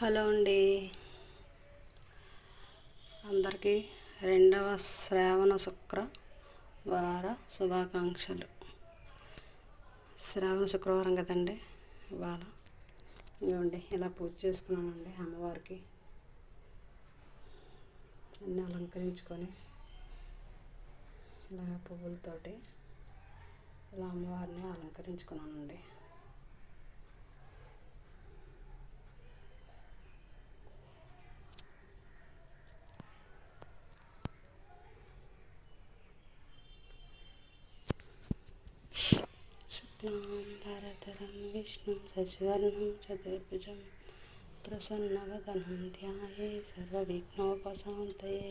Hello అండి, అందరికీ రెండవ శ్రావణ శుక్రవార శుభాకాంక్షలు. శ్రావణ శుక్రవారం కదండి ఇవాళ. ఇవ్వండి ఇలా పూజ చేసుకున్నానండి. అమ్మవారికి అన్నీ అలంకరించుకొని ఇలా పువ్వులతోటి ఇలా అమ్మవారిని అలంకరించుకున్నానండి. శుక్లాంబరధరం విష్ణుం శశివర్ణం చతుర్భుజం ప్రసన్నవదనం ధ్యాయే సర్వవిఘ్నోపశాంతయే.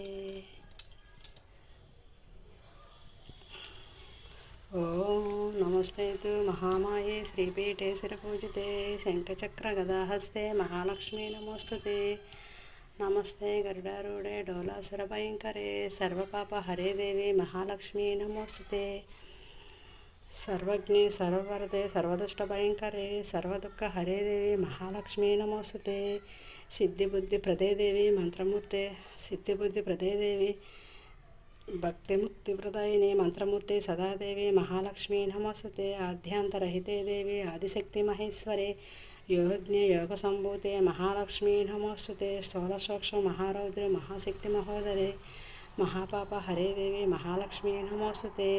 ఓం నమస్తేతు మహామాయే శ్రీపీఠే శిరపూజితే శంఖచక్రగదాహస్తే మహాలక్ష్మీ నమోస్తుతే. నమస్తే గరుడారూఢే డోలాసురభయంకరే సర్వపాపహరే దేవి మహాలక్ష్మీ నమోస్తుతే. సర్వజ్ఞే సర్వవరదే సర్వదుష్టభయంకరే సర్వదుఃఖహరే దేవి మహాలక్ష్మీ నమోస్తుతే. సిద్ధిబుద్ధి ప్రదే దేవి మంత్రమూర్తే సిద్ధిబుద్ధి ప్రదే దేవి భక్తిముక్తిప్రదాయిని మంత్రమూర్తి సదాదేవి మహాలక్ష్మీ నమోస్తుతే. ఆద్యాంతరహితే దేవి ఆదిశక్తి మహేశ్వరే యోగజ్ఞే యోగ సంభూతే మహాలక్ష్మీ నమోస్తుతే. స్థూలసూక్ష్మ మహారౌద్రి మహాశక్తి మహోదరే మహాపాప హరే దేవి మహాలక్ష్మీ నమోస్తుతే.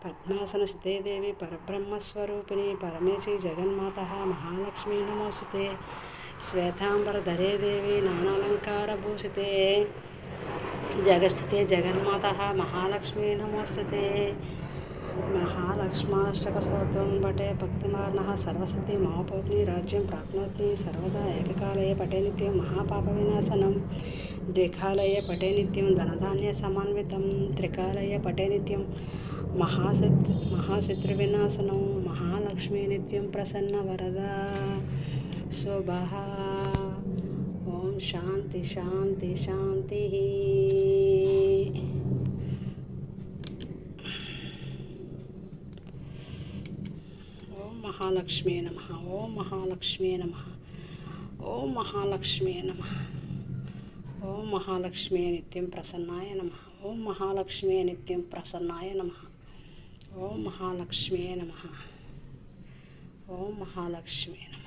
పద్మాసన సిద్ధే దేవి పరబ్రహ్మస్వరూపిణి పరమేశి జగన్మాత మహాలక్ష్మీ నమోస్తుతే. శ్వేతాంబరధరే దేవి నానాలంకారభూషితే జగస్థితే జగన్మాత మహాలక్ష్మీ నమోస్తుతే. మహాలక్ష్మాష్టక స్తోత్రం పటే భక్తిమార్నః సర్వసిద్ధి మహాపౌత్ని రాజ్యం ప్రాప్నోతి. సర్వదా ఏకకాలే పటే నిత్యం మహాపాప వినాశనం ద్వికాలయ పటే నిత్యం ధనధాన్య సమన్వితం త్రికాలయ పటే నిత్యం మహాశత్రువినాశనం. మహాలక్ష్మీ నిత్యం ప్రసన్న వరదా శుభః. ఓం శాంతి శాంతి శాంతి. ఓం మహాలక్ష్మీ నమః. ఓం మహాలక్ష్మీ నమః. ఓం మహాలక్ష్మీ నమః. ఓం మహాలక్ష్మీ నిత్యం ప్రసన్నాయ నమః. ఓం మహాలక్ష్మీ నిత్యం ప్రసన్నాయ నమః. ఓం మహాలక్ష్మీ నమః. ఓం మహాలక్ష్మీ నమః.